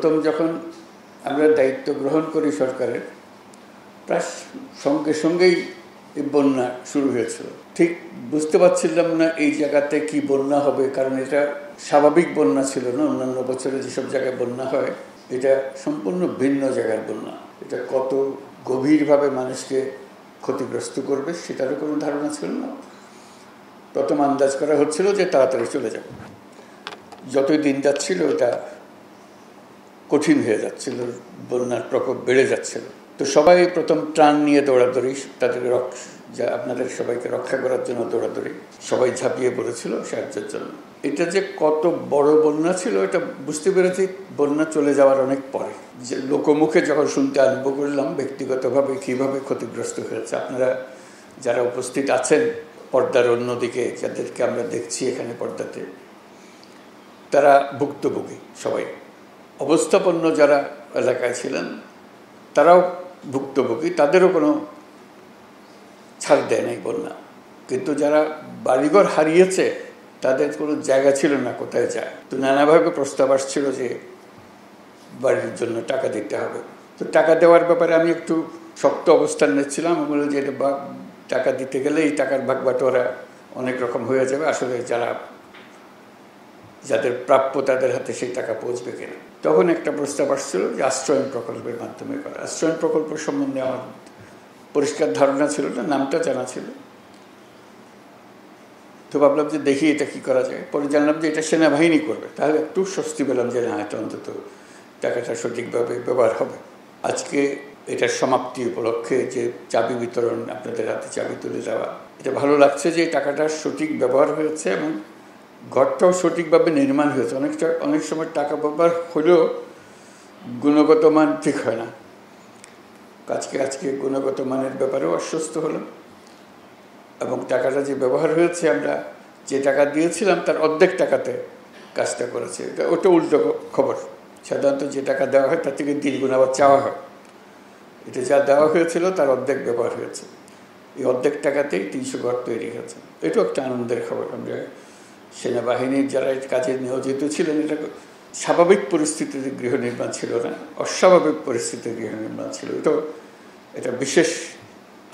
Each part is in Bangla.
প্রথম যখন আমরা দায়িত্ব গ্রহণ করি সরকারের, প্রায় সঙ্গে সঙ্গেই এই বন্যা শুরু হয়েছিল। ঠিক বুঝতে পারছিলাম না এই জায়গাতে কি বন্যা হবে, কারণ এটা স্বাভাবিক বন্যা ছিল না। অন্যান্য বছরে যেসব জায়গায় বন্যা হয়, এটা সম্পূর্ণ ভিন্ন জায়গার বন্যা। এটা কত গভীরভাবে মানুষকে ক্ষতিগ্রস্ত করবে সেটারও কোনো ধারণা ছিল না। প্রথম আন্দাজ করা হচ্ছিল যে তাড়াতাড়ি চলে যাবে। যতই দিন যাচ্ছিল এটা কঠিন হয়ে যাচ্ছিল, বন্যার প্রকোপ বেড়ে যাচ্ছিল। তো সবাই প্রথম ত্রাণ নিয়ে দৌড়াদৌড়ি, তাদের আপনাদের সবাইকে রক্ষা করার জন্য দৌড়াদৌড়ি, সবাই ঝাঁপিয়ে পড়েছিল সাহায্যের জন্য। এটা যে কত বড় বন্যা ছিল এটা বুঝতে পেরেছি বন্যা চলে যাওয়ার অনেক পরে। যে লোকমুখে যখন শুনতে আরম্ভ করলাম ব্যক্তিগতভাবে কীভাবে ক্ষতিগ্রস্ত হয়েছে, আপনারা যারা উপস্থিত আছেন পর্দার অন্যদিকে, যাদেরকে আমরা দেখছি এখানে পর্দাতে, তারা ভুক্তভোগী। সবাই অবস্থাপন্ন যারা এলাকায় ছিলেন তারাও ভুক্তভোগী, তাদেরও কোনো ছাড় দেয় নাই বন্যা। কিন্তু যারা বাড়িঘর হারিয়েছে তাদের কোনো জায়গা ছিল না কোথায় যায়। তো নানাভাবে প্রস্তাব আসছিল যে বাড়ির জন্য টাকা দিতে হবে। তো টাকা দেওয়ার ব্যাপারে আমি একটু শক্ত অবস্থান নিচ্ছিলাম। আমি বললাম যে এটা টাকা দিতে গেলে এই টাকার ভাগ বাটোয়ারা অনেক রকম হয়ে যাবে, আসলে যাদের প্রাপ্য তাদের হাতে সেই টাকা পৌঁছবে কিনা। তখন একটা প্রস্তাব আসছিল যে আশ্রয়ণ প্রকল্পের মাধ্যমে করা। আশ্রয়ণ প্রকল্প সম্বন্ধে আমার পরিষ্কার ধারণা ছিল না, নামটা জানা ছিল। তো ভাবলাম যে দেখি এটা কি করা যায়। পরে জানলাম যে এটা সেনাবাহিনী করবে, তাহলে একটু স্বস্তি পেলাম যে না, এটা অন্তত টাকাটা সঠিকভাবে ব্যবহার হবে। আজকে এটার সমাপ্তি উপলক্ষে যে চাবি বিতরণ, আপনাদের হাতে চাবি তুলে দেওয়া, এটা ভালো লাগছে যে টাকাটা সঠিক ব্যবহার হয়েছে এবং ঘরটাও সঠিকভাবে নির্মাণ হয়েছে। অনেক সময় টাকা ব্যবহার হলেও গুণগত মান ঠিক হয় না। আজকে গুণগত মানের ব্যাপারেও আশ্বস্ত হলাম এবং টাকাটা যে ব্যবহার হয়েছে, আমরা যে টাকা দিয়েছিলাম তার অর্ধেক টাকাতে কাজটা করেছে। ওটা উল্টো খবর। সাধারণত যে টাকা দেওয়া হয় তার থেকে দ্বিগুণ আবার চাওয়া হয়। এটা যা দেওয়া হয়েছিল তার অর্ধেক ব্যবহার হয়েছে। এই অর্ধেক টাকাতেই 300 ঘর তৈরি হয়েছে। এটাও একটা আনন্দের খবর। আমরা সেনাবাহিনীর যারা কাজে নিয়োজিত ছিলেন, এটা স্বাভাবিক পরিস্থিতিতে গৃহ নির্মাণ ছিল না, অস্বাভাবিক পরিস্থিতিতে গৃহ নির্মাণ ছিল। এটা বিশেষ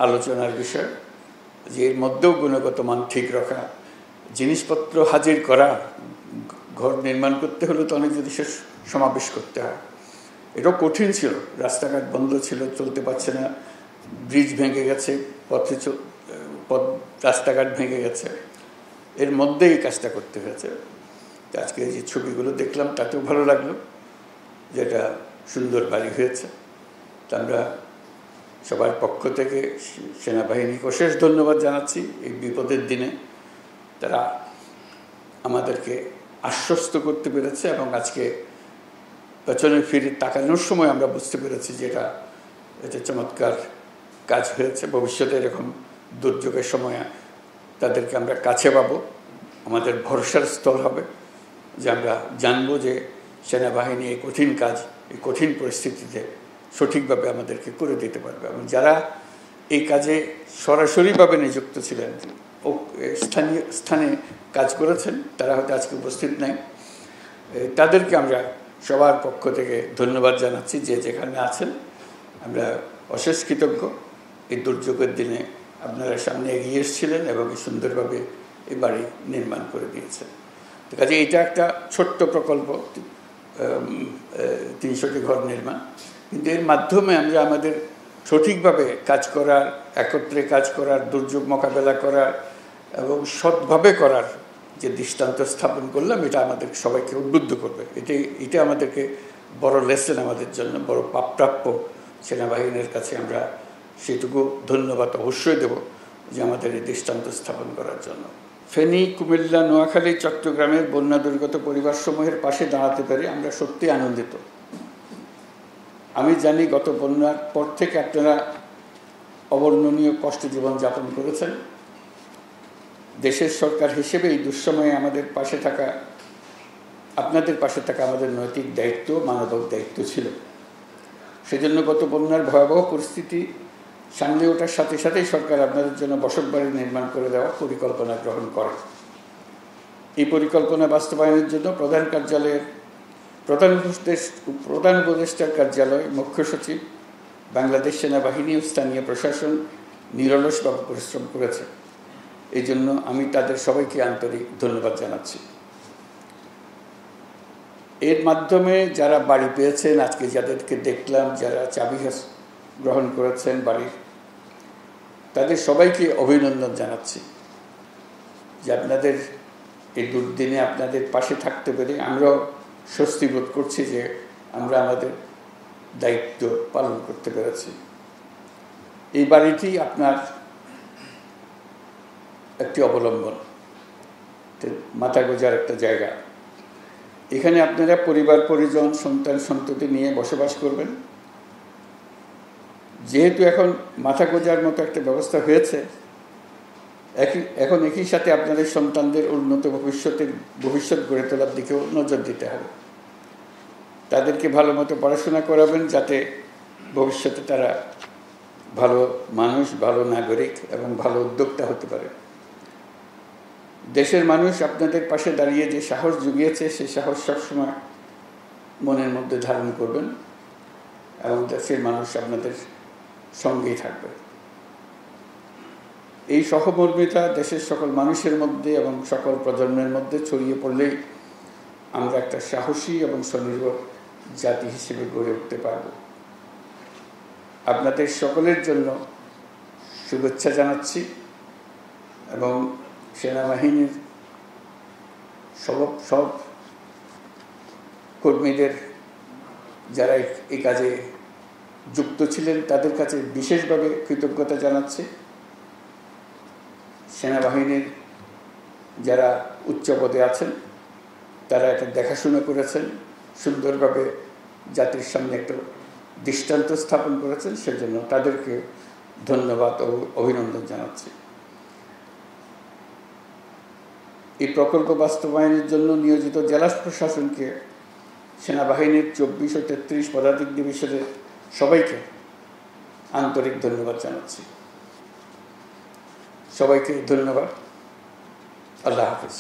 আলোচনার বিষয় যে এর মধ্যেও গুণগত মান ঠিক রাখা, জিনিসপত্র হাজির করা। ঘর নির্মাণ করতে হলে তো অনেক জিনিসের সমাবেশ করতে হয়। এটাও কঠিন ছিল। রাস্তাঘাট বন্ধ ছিল, চলতে পারছে না, ব্রিজ ভেঙে গেছে, রাস্তাঘাট ভেঙে গেছে, এর মধ্যেই কাজটা করতে হয়েছে। আজকে যে ছবিগুলো দেখলাম তাতেও ভালো লাগলো, যেটা সুন্দর বাড়ি হয়েছে। তা আমরা সবার পক্ষ থেকে সেনাবাহিনীকে অশেষ ধন্যবাদ জানাচ্ছি। এই বিপদের দিনে তারা আমাদেরকে আশ্বস্ত করতে পেরেছে এবং আজকে পেছনে ফিরে তাকানোর সময় আমরা বুঝতে পেরেছি যে এটা চমৎকার কাজ হয়েছে। ভবিষ্যতে এরকম দুর্যোগের সময় তাদেরকে আমরা কাছে পাবো, আমাদের ভরসার স্থল হবে, যে আমরা জানবো যে সেনাবাহিনী এই কঠিন কাজ, এই কঠিন পরিস্থিতিতে সঠিকভাবে আমাদেরকে করে দিতে পারবে। এবং যারা এই কাজে সরাসরিভাবে নিযুক্ত ছিলেন, স্থানে কাজ করেছেন, তারা হয়তো আজকে উপস্থিত নাই, তাদেরকে আমরা সবার পক্ষ থেকে ধন্যবাদ জানাচ্ছি। যে যেখানে আছেন আমরা অশেষ কৃতজ্ঞ। এই দুর্যোগের দিনে আপনারা সামনে এগিয়ে এসেছিলেন এবং সুন্দরভাবে এই বাড়ি নির্মাণ করে দিয়েছেন। তো কাজে এটা একটা ছোট্ট প্রকল্প, 300টি ঘর নির্মাণ, কিন্তু এর মাধ্যমে আমরা আমাদের সঠিকভাবে কাজ করার, একত্রে কাজ করার, দুর্যোগ মোকাবেলা করার এবং সৎভাবে করার যে দৃষ্টান্ত স্থাপন করলাম, এটা আমাদের সবাইকে উদ্বুদ্ধ করবে। এটা আমাদেরকে বড় লেসেন, আমাদের জন্য বড় প্রাপ্য। সেনাবাহিনীর কাছে আমরা সেটুকু ধন্যবাদ অবশ্যই দেব যে আমাদের এই দৃষ্টান্ত স্থাপন করার জন্য। ফেনী, কুমিল্লা, নোয়াখালী, চট্টগ্রামের বন্যা দুর্গত পরিবারসমূহের পাশে দাঁড়াতে পেরে আমরা সত্যি আনন্দিত। আমি জানি গত বন্যার পর থেকে আপনারা অবর্ণনীয় কষ্ট জীবনযাপন করেছেন। দেশের সরকার হিসেবে এই দুঃসময়ে আমাদের পাশে থাকা, আপনাদের পাশে থাকা আমাদের নৈতিক দায়িত্ব, মানবিক দায়িত্ব ছিল। সেজন্য গত বন্যার ভয়াবহ পরিস্থিতি সামলে ওঠার সাথে সাথেই সরকার আপনাদের জন্য বসতবাড়ি নির্মাণ করে দেওয়ার পরিকল্পনা গ্রহণ করে। এই পরিকল্পনা বাস্তবায়নের জন্য প্রধান কার্যালয়ের প্রধান উপদেষ্টার কার্যালয়, মুখ্য সচিব, বাংলাদেশ সেনাবাহিনী ও স্থানীয় প্রশাসন নিরলসভাবে পরিশ্রম করেছে। এই জন্য আমি তাদের সবাইকে আন্তরিক ধন্যবাদ জানাচ্ছি। এর মাধ্যমে যারা বাড়ি পেয়েছেন, আজকে যাদেরকে দেখলাম, যারা চাবি গ্রহণ করেছেন বাড়ির, তাদের সবাইকে অভিনন্দন জানাচ্ছি যে আপনাদের এই দুর্দিনে আপনাদের পাশে থাকতে পেরে আমরাও স্বস্তি বোধ করছি যে আমরা আমাদের দায়িত্ব পালন করতে পেরেছি। এই বাড়িটি আপনার একটি অবলম্বন, মাথা গোঁজার একটা জায়গা। এখানে আপনারা পরিবার পরিজন, সন্তান সন্ততি নিয়ে বসবাস করবেন। যেহেতু এখন মাথা গোঁজার মতো একটা ব্যবস্থা হয়েছে, এখন একই সাথে আপনাদের সন্তানদের উন্নত ভবিষ্যৎ গড়ে তোলার দিকেও নজর দিতে হবে। তাদেরকে ভালো মতো পড়াশোনা করাবেন, যাতে ভবিষ্যতে তারা ভালো মানুষ, ভালো নাগরিক এবং ভালো উদ্যোক্তা হতে পারে। দেশের মানুষ আপনাদের পাশে দাঁড়িয়ে যে সাহস জুগিয়েছে, সেই সাহস সবসময় মনের মধ্যে ধারণ করবেন এবং দেশের মানুষ আপনাদের সঙ্গেই থাকবে। এই সহমর্মিতা দেশের সকল মানুষের মধ্যে এবং সকল প্রজন্মের মধ্যে ছড়িয়ে পড়লেই আমরা একটা সাহসী এবং স্বনির্ভর জাতি হিসেবে গড়ে উঠতে পারব। আপনাদের সকলের জন্য শুভেচ্ছা জানাচ্ছি এবং সেনাবাহিনীর সব কর্মীদের যারা এই কাজে যুক্ত ছিলেন তাদের কাছে বিশেষভাবে কৃতজ্ঞতা জানাচ্ছি। সেনাবাহিনীর যারা উচ্চ পদে আছেন তারা এটা দেখাশোনা করেছেন, সুন্দরভাবে জাতির সামনে একটা দৃষ্টান্ত স্থাপন করেছেন, সেজন্য তাদেরকে ধন্যবাদ ও অভিনন্দন জানাচ্ছি। এই প্রকল্প বাস্তবায়নের জন্য নিয়োজিত জেলা প্রশাসনকে, সেনাবাহিনীর 24 ও 33 পদাতিক ডিভিশনের সবাইকে আন্তরিক ধন্যবাদ জানাচ্ছি। সবাইকে ধন্যবাদ। আল্লাহ হাফেজ।